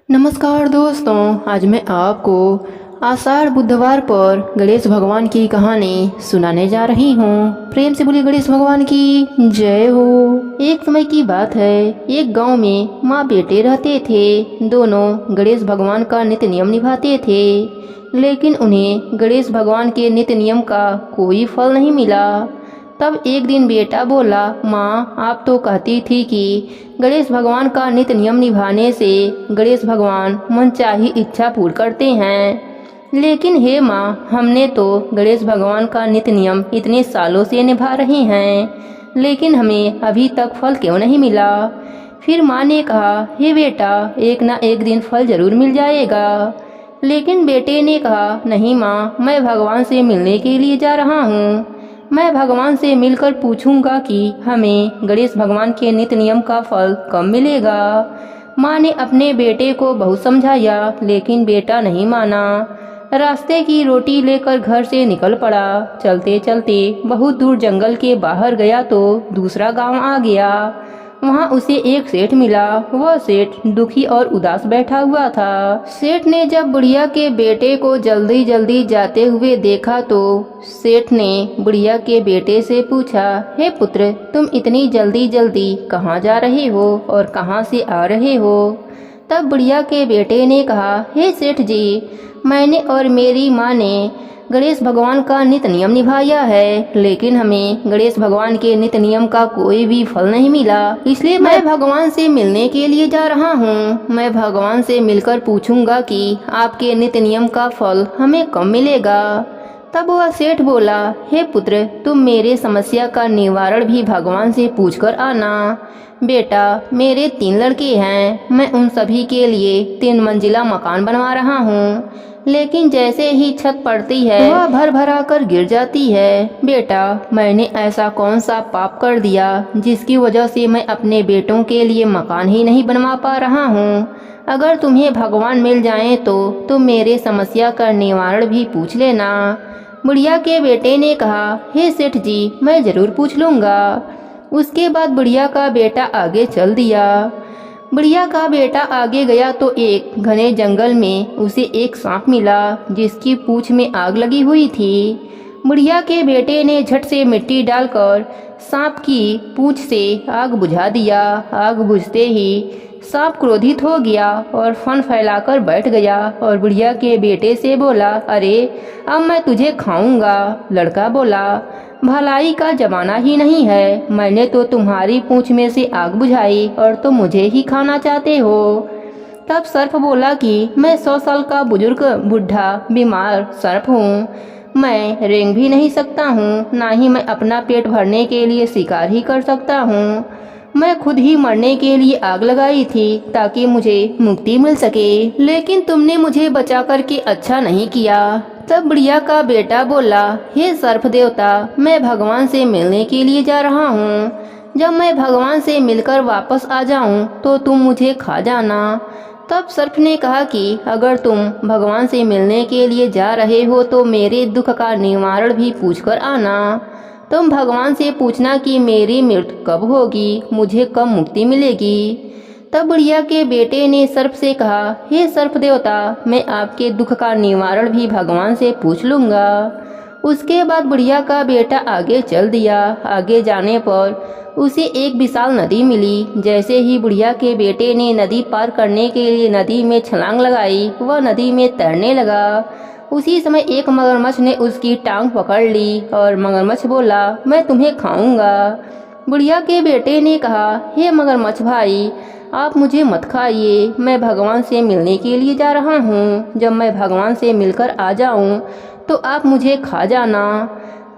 नमस्कार दोस्तों, आज मैं आपको आषाढ़ बुधवार पर गणेश भगवान की कहानी सुनाने जा रही हूँ। प्रेम से बोलिए गणेश भगवान की जय हो। एक समय की बात है, एक गांव में माँ बेटे रहते थे। दोनों गणेश भगवान का नित्य नियम निभाते थे, लेकिन उन्हें गणेश भगवान के नित्य नियम का कोई फल नहीं मिला। तब एक दिन बेटा बोला, माँ आप तो कहती थी कि गणेश भगवान का नित्य नियम निभाने से गणेश भगवान मनचाही इच्छा पूर्ण करते हैं, लेकिन हे माँ हमने तो गणेश भगवान का नित्य नियम इतने सालों से निभा रहे हैं, लेकिन हमें अभी तक फल क्यों नहीं मिला। फिर माँ ने कहा, हे बेटा एक ना एक दिन फल जरूर मिल जाएगा। लेकिन बेटे ने कहा, नहीं माँ मैं भगवान से मिलने के लिए जा रहा हूँ। मैं भगवान से मिलकर पूछूंगा कि हमें गणेश भगवान के नित्य नियम का फल कब मिलेगा। माँ ने अपने बेटे को बहुत समझाया, लेकिन बेटा नहीं माना। रास्ते की रोटी लेकर घर से निकल पड़ा। चलते चलते बहुत दूर जंगल के बाहर गया तो दूसरा गांव आ गया। वहाँ उसे एक सेठ मिला। वह सेठ दुखी और उदास बैठा हुआ था। सेठ ने जब बुढ़िया के बेटे को जल्दी जल्दी जाते हुए देखा तो सेठ ने बुढ़िया के बेटे से पूछा, हे पुत्र तुम इतनी जल्दी जल्दी कहाँ जा रहे हो और कहाँ से आ रहे हो। तब बुढ़िया के बेटे ने कहा, हे सेठ जी मैंने और मेरी माँ ने गणेश भगवान का नित्य नियम निभाया है, लेकिन हमें गणेश भगवान के नित्य नियम का कोई भी फल नहीं मिला, इसलिए मैं भगवान से मिलने के लिए जा रहा हूँ। मैं भगवान से मिलकर पूछूंगा कि आपके नित्य नियम का फल हमें कब मिलेगा। तब वह सेठ बोला, हे पुत्र तुम मेरे समस्या का निवारण भी भगवान से पूछकर आना। बेटा मेरे 3 लड़के हैं, मैं उन सभी के लिए 3 मंजिला मकान बनवा रहा हूँ, लेकिन जैसे ही छत पड़ती है वह भर भरा कर गिर जाती है। बेटा मैंने ऐसा कौन सा पाप कर दिया जिसकी वजह से मैं अपने बेटों के लिए मकान ही नहीं बनवा पा रहा हूँ। अगर तुम्हें भगवान मिल जाएं तो तुम मेरे समस्या का निवारण भी पूछ लेना। बुढ़िया के बेटे ने कहा, हे सेठ जी मैं जरूर पूछ लूँगा। उसके बाद बुढ़िया का बेटा आगे चल दिया। बुढ़िया का बेटा आगे गया तो एक घने जंगल में उसे एक सांप मिला जिसकी पूंछ में आग लगी हुई थी। बुढ़िया के बेटे ने झट से मिट्टी डालकर सांप की पूंछ से आग बुझा दिया। आग बुझते ही सांप क्रोधित हो गया और फन फैलाकर बैठ गया और बुढ़िया के बेटे से बोला, अरे अब मैं तुझे खाऊंगा। लड़का बोला, भलाई का जमाना ही नहीं है, मैंने तो तुम्हारी पूंछ में से आग बुझाई और तुम मुझे ही खाना चाहते हो। तब सर्प बोला कि मैं 100 साल का बुजुर्ग बूढ़ा बीमार सर्प हूँ, मैं रेंग भी नहीं सकता हूँ, ना ही मैं अपना पेट भरने के लिए शिकार ही कर सकता हूँ। मैं खुद ही मरने के लिए आग लगाई थी ताकि मुझे मुक्ति मिल सके, लेकिन तुमने मुझे बचा करके अच्छा नहीं किया। तब बुढ़िया का बेटा बोला, हे सर्प देवता मैं भगवान से मिलने के लिए जा रहा हूँ। जब मैं भगवान से मिलकर वापस आ जाऊँ तो तुम मुझे खा जाना। तब सर्प ने कहा कि अगर तुम भगवान से मिलने के लिए जा रहे हो तो मेरे दुख का निवारण भी पूछकर आना। तुम भगवान से पूछना कि मेरी मृत्यु कब होगी, मुझे कब मुक्ति मिलेगी। तब बुढ़िया के बेटे ने सर्प से कहा, हे सर्प देवता मैं आपके दुख का निवारण भी भगवान से पूछ लूँगा। उसके बाद बुढ़िया का बेटा आगे चल दिया। आगे जाने पर उसे एक विशाल नदी मिली। जैसे ही बुढ़िया के बेटे ने नदी पार करने के लिए नदी में छलांग लगाई, वह नदी में तैरने लगा। उसी समय एक मगरमच्छ ने उसकी टांग पकड़ ली और मगरमच्छ बोला, मैं तुम्हें खाऊंगा। बुढ़िया के बेटे ने कहा, हे मगरमच्छ भाई आप मुझे मत खाइए, मैं भगवान से मिलने के लिए जा रहा हूँ। जब मैं भगवान से मिलकर आ जाऊँ तो आप मुझे खा जाना।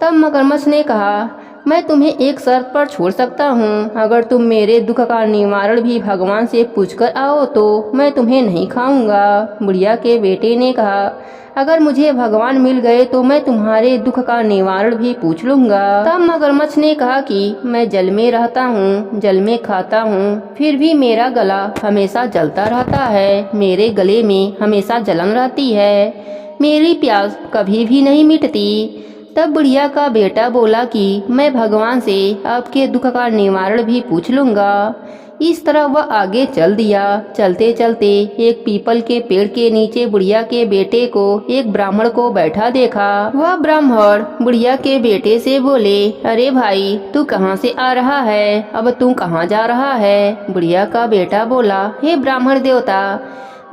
तब मगरमच्छ ने कहा, मैं तुम्हें एक शर्त पर छोड़ सकता हूँ, अगर तुम मेरे दुख का निवारण भी भगवान से पूछकर आओ तो मैं तुम्हें नहीं खाऊंगा। बुढ़िया के बेटे ने कहा, अगर मुझे भगवान मिल गए तो मैं तुम्हारे दुख का निवारण भी पूछ लूँगा। तब मगरमच्छ ने कहा कि मैं जल में रहता हूँ, जल में खाता हूँ, फिर भी मेरा गला हमेशा जलता रहता है, मेरे गले में हमेशा जलन रहती है, मेरी प्यास कभी भी नहीं मिटती। तब बुढ़िया का बेटा बोला कि मैं भगवान से आपके दुख का निवारण भी पूछ लूँगा। इस तरह वह आगे चल दिया। चलते चलते एक पीपल के पेड़ के नीचे बुढ़िया के बेटे को एक ब्राह्मण को बैठा देखा। वह ब्राह्मण बुढ़िया के बेटे से बोले, अरे भाई, तू कहाँ से आ रहा है? अब तू कहाँ जा रहा है? बुढ़िया का बेटा बोला, हे ब्राह्मण देवता,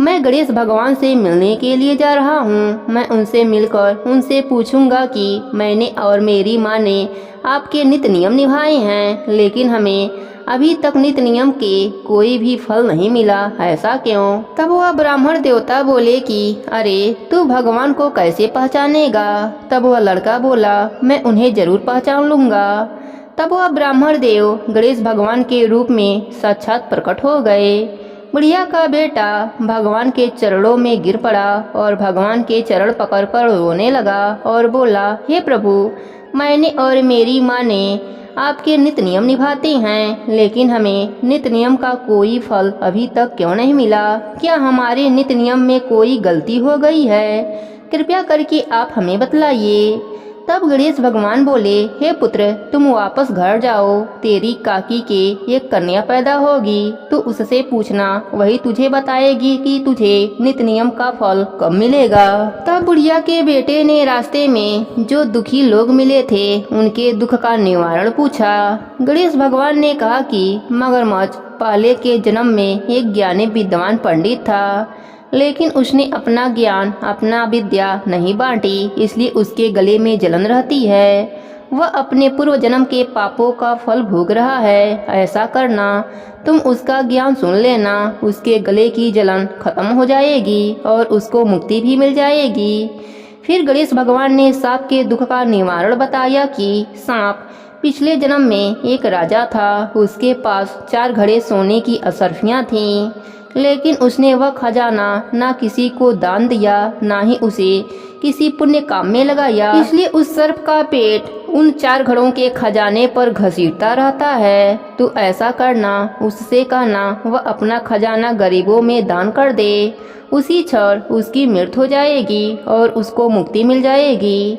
मैं गणेश भगवान से मिलने के लिए जा रहा हूँ। मैं उनसे मिलकर उनसे पूछूंगा कि मैंने और मेरी माँ ने आपके नित्य नियम निभाए हैं, लेकिन हमें अभी तक नित्य नियम के कोई भी फल नहीं मिला, ऐसा क्यों? तब वह ब्राह्मण देवता बोले कि अरे, तू भगवान को कैसे पहचानेगा? तब वह लड़का बोला, मैं उन्हें जरूर पहचान लूंगा। तब वह ब्राह्मण देव गणेश भगवान के रूप में साक्षात प्रकट हो गए। बुढ़िया का बेटा भगवान के चरणों में गिर पड़ा और भगवान के चरण पकड़कर रोने लगा और बोला, हे प्रभु, मैंने और मेरी माँ ने आपके नित्य नियम निभाते हैं, लेकिन हमें नित्य नियम का कोई फल अभी तक क्यों नहीं मिला? क्या हमारे नित्य नियम में कोई गलती हो गई है? कृपया करके आप हमें बतलाइए। तब गणेश भगवान बोले, हे पुत्र, तुम वापस घर जाओ। तेरी काकी के एक कन्या पैदा होगी, तो उससे पूछना, वही तुझे बताएगी कि तुझे नित्य नियम का फल कब मिलेगा। तब बुढ़िया के बेटे ने रास्ते में जो दुखी लोग मिले थे उनके दुख का निवारण पूछा। गणेश भगवान ने कहा कि मगरमच्छ पहले के जन्म में एक ज्ञानी विद्वान पंडित था, लेकिन उसने अपना ज्ञान, अपना विद्या नहीं बांटी, इसलिए उसके गले में जलन रहती है। वह अपने पूर्व जन्म के पापों का फल भोग रहा है। ऐसा करना, तुम उसका ज्ञान सुन लेना, उसके गले की जलन खत्म हो जाएगी और उसको मुक्ति भी मिल जाएगी। फिर गणेश भगवान ने सांप के दुख का निवारण बताया कि सांप पिछले जन्म में एक राजा था। उसके पास 4 घड़े सोने की असरफियाँ थीं, लेकिन उसने वह खजाना ना किसी को दान दिया, ना ही उसे किसी पुण्य काम में लगाया। इसलिए उस सर्प का पेट उन 4 घड़ों के खजाने पर घसीटता रहता है। तो ऐसा करना, उससे कहना वह अपना खजाना गरीबों में दान कर दे। उसी क्षण उसकी मृत्यु हो जाएगी और उसको मुक्ति मिल जाएगी।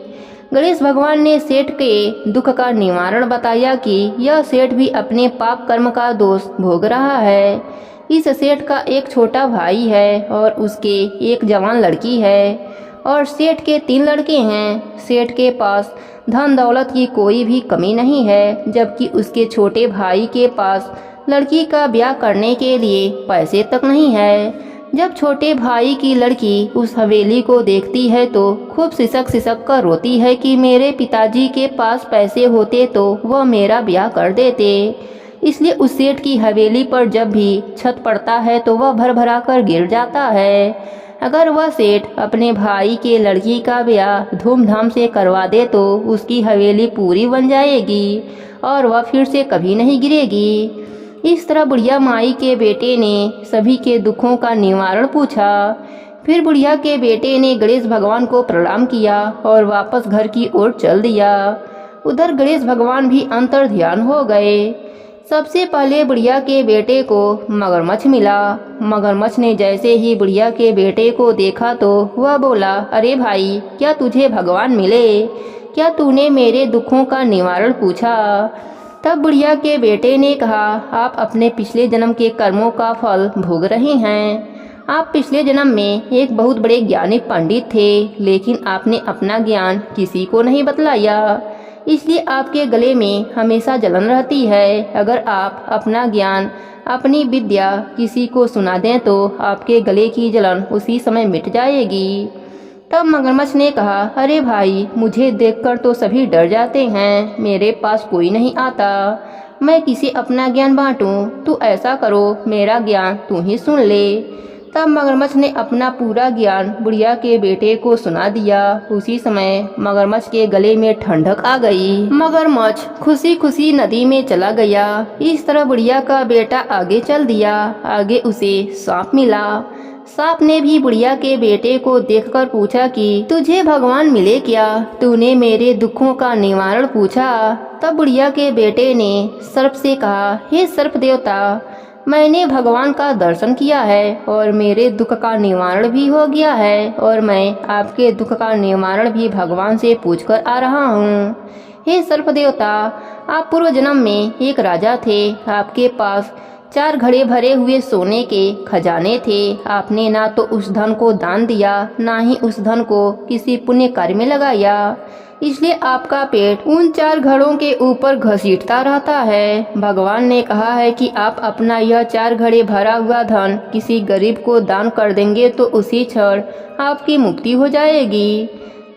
गणेश भगवान ने सेठ के दुख का निवारण बताया कि यह सेठ भी अपने पाप कर्म का दोष भोग रहा है। इस सेठ का एक छोटा भाई है और उसके एक जवान लड़की है और सेठ के 3 लड़के हैं। सेठ के पास धन दौलत की कोई भी कमी नहीं है, जबकि उसके छोटे भाई के पास लड़की का ब्याह करने के लिए पैसे तक नहीं है। जब छोटे भाई की लड़की उस हवेली को देखती है तो खूब सिसक सिसक कर रोती है कि मेरे पिताजी के पास पैसे होते तो वह मेरा ब्याह कर देते। इसलिए उस सेठ की हवेली पर जब भी छत पड़ता है तो वह भर भरा कर गिर जाता है। अगर वह सेठ अपने भाई के लड़की का ब्याह धूमधाम से करवा दे तो उसकी हवेली पूरी बन जाएगी और वह फिर से कभी नहीं गिरेगी। इस तरह बुढ़िया माई के बेटे ने सभी के दुखों का निवारण पूछा। फिर बुढ़िया के बेटे ने गणेश भगवान को प्रणाम किया और वापस घर की ओर चल दिया। उधर गणेश भगवान भी अंतर ध्यान हो गए। सबसे पहले बुढ़िया के बेटे को मगरमच्छ मिला। मगरमच्छ ने जैसे ही बुढ़िया के बेटे को देखा तो वह बोला, अरे भाई, क्या तुझे भगवान मिले? क्या तूने मेरे दुखों का निवारण पूछा? तब बुढ़िया के बेटे ने कहा, आप अपने पिछले जन्म के कर्मों का फल भोग रहे हैं। आप पिछले जन्म में एक बहुत बड़े ज्ञानी पंडित थे, लेकिन आपने अपना ज्ञान किसी को नहीं बतलाया, इसलिए आपके गले में हमेशा जलन रहती है। अगर आप अपना ज्ञान, अपनी विद्या किसी को सुना दें तो आपके गले की जलन उसी समय मिट जाएगी। तब मगरमच्छ ने कहा, अरे भाई, मुझे देखकर तो सभी डर जाते हैं, मेरे पास कोई नहीं आता, मैं किसे अपना ज्ञान बांटूं? तू ऐसा करो, मेरा ज्ञान तू ही सुन ले। तब मगरमच्छ ने अपना पूरा ज्ञान बुढ़िया के बेटे को सुना दिया। उसी समय मगरमच्छ के गले में ठंडक आ गई। मगरमच्छ खुशी खुशी नदी में चला गया। इस तरह बुढ़िया का बेटा आगे चल दिया। आगे उसे सांप मिला। सांप ने भी बुढ़िया के बेटे को देखकर पूछा कि तुझे भगवान मिले क्या? तूने मेरे दुखों का निवारण पूछा। तब बुढ़िया के बेटे ने सर्प से कहा, हे सर्प देवता, मैंने भगवान का दर्शन किया है और मेरे दुख का निवारण भी हो गया है और मैं आपके दुख का निवारण भी भगवान से पूछकर आ रहा हूँ। हे सर्प देवता, आप पूर्व जन्म में एक राजा थे। आपके पास 4 घड़े भरे हुए सोने के खजाने थे। आपने ना तो उस धन को दान दिया, ना ही उस धन को किसी पुण्य कार्य में लगाया, इसलिए आपका पेट उन 4 घड़ों के ऊपर घसीटता रहता है। भगवान ने कहा है कि आप अपना यह 4 घड़े भरा हुआ धन किसी गरीब को दान कर देंगे तो उसी क्षण आपकी मुक्ति हो जाएगी।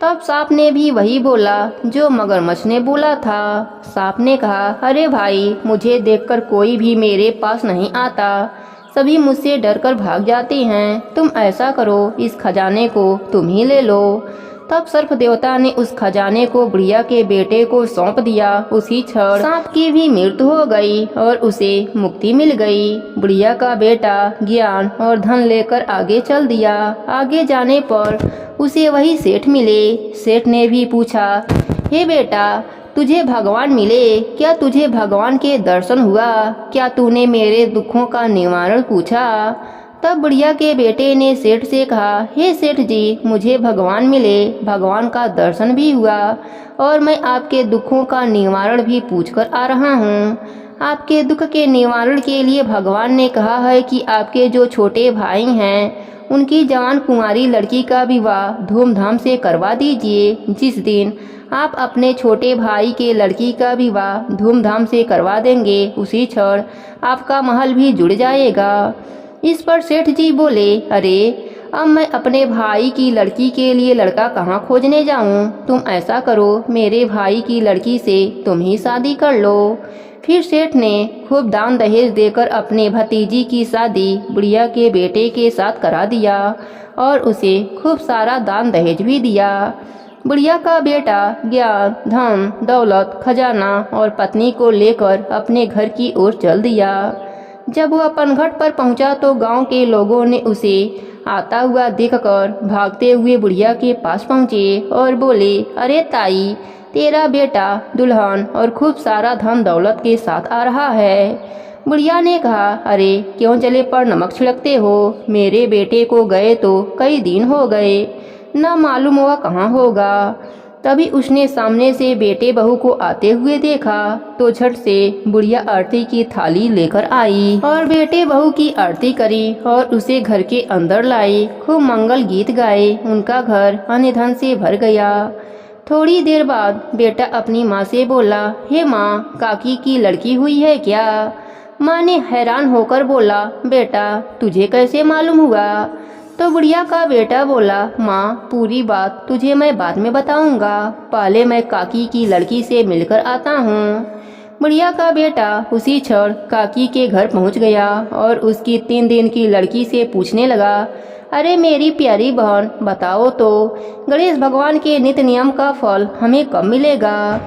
तब सांप ने भी वही बोला जो मगरमच्छ ने बोला था। सांप ने कहा, अरे भाई, मुझे देखकर कोई भी मेरे पास नहीं आता, सभी मुझसे डरकर भाग जाते हैं। तुम ऐसा करो, इस खजाने को तुम ही ले लो। तब सर्प देवता ने उस खजाने को बुढ़िया के बेटे को सौंप दिया। उसी क्षण सांप की भी मृत्यु हो गई और उसे मुक्ति मिल गई। बुढ़िया का बेटा ज्ञान और धन लेकर आगे चल दिया। आगे जाने पर उसे वही सेठ मिले। सेठ ने भी पूछा, हे बेटा, तुझे भगवान मिले क्या? तुझे भगवान के दर्शन हुआ क्या? तूने मेरे दुखों का निवारण पूछा? तब बुढ़िया के बेटे ने सेठ से कहा, हे सेठ जी, मुझे भगवान मिले, भगवान का दर्शन भी हुआ और मैं आपके दुखों का निवारण भी पूछकर आ रहा हूँ। आपके दुख के निवारण के लिए भगवान ने कहा है कि आपके जो छोटे भाई हैं उनकी जवान कुंवारी लड़की का विवाह धूमधाम से करवा दीजिए। जिस दिन आप अपने छोटे भाई के लड़की का विवाह धूमधाम से करवा देंगे उसी क्षण आपका महल भी जुड़ जाएगा। इस पर सेठ जी बोले, अरे अब मैं अपने भाई की लड़की के लिए लड़का कहाँ खोजने जाऊँ? तुम ऐसा करो, मेरे भाई की लड़की से तुम ही शादी कर लो। फिर सेठ ने खूब दान दहेज देकर अपने भतीजी की शादी बुढ़िया के बेटे के साथ करा दिया और उसे खूब सारा दान दहेज भी दिया। बुढ़िया का बेटा ज्ञान, धन, दौलत, खजाना और पत्नी को लेकर अपने घर की ओर चल दिया। जब वह पनघट पर पहुंचा तो गांव के लोगों ने उसे आता हुआ देखकर भागते हुए बुढ़िया के पास पहुंचे और बोले, अरे ताई, तेरा बेटा दुल्हन और खूब सारा धन दौलत के साथ आ रहा है। बुढ़िया ने कहा, अरे क्यों जले पर नमक छिड़कते हो? मेरे बेटे को गए तो कई दिन हो गए, न मालूम हुआ कहाँ होगा। तभी उसने सामने से बेटे बहू को आते हुए देखा तो झट से बुढ़िया आरती की थाली लेकर आई और बेटे बहू की आरती करी और उसे घर के अंदर लाई। खूब मंगल गीत गाए। उनका घर अन्न धन से भर गया। थोड़ी देर बाद बेटा अपनी माँ से बोला, हे माँ, काकी की लड़की हुई है क्या? माँ ने हैरान होकर बोला, बेटा तुझे कैसे मालूम हुआ? तो बुढ़िया का बेटा बोला, माँ, पूरी बात तुझे मैं बाद में बताऊंगा, पहले मैं काकी की लड़की से मिलकर आता हूँ। बुढ़िया का बेटा उसी क्षण काकी के घर पहुँच गया और उसकी 3 दिन की लड़की से पूछने लगा, अरे मेरी प्यारी बहन, बताओ तो गणेश भगवान के नित्य नियम का फल हमें कब मिलेगा?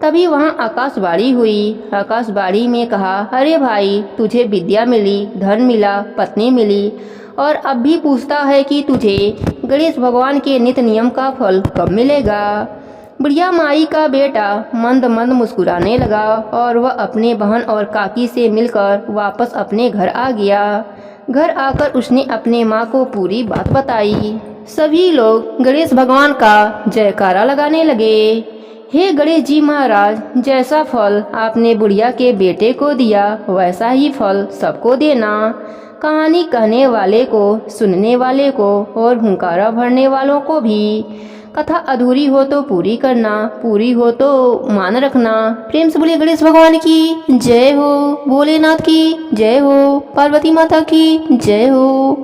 तभी वहाँ आकाशवाणी हुई। आकाशवाणी में कहा, अरे भाई, तुझे विद्या मिली, धन मिला, पत्नी मिली और अब भी पूछता है कि तुझे गणेश भगवान के नित्य नियम का फल कब मिलेगा? बुढ़िया माई का बेटा मंद मंद मुस्कुराने लगा और वह अपने बहन और काकी से मिलकर वापस अपने घर आ गया। घर आकर उसने अपने माँ को पूरी बात बताई। सभी लोग गणेश भगवान का जयकारा लगाने लगे। हे गणेश जी महाराज, जैसा फल आपने बुढ़िया के बेटे को दिया वैसा ही फल सबको देना। कहानी कहने वाले को, सुनने वाले को और हुंकारा भरने वालों को भी। कथा अधूरी हो तो पूरी करना, पूरी हो तो मान रखना। प्रेम से बोलिए गणेश भगवान की जय हो, भोलेनाथ की जय हो, पार्वती माता की जय हो।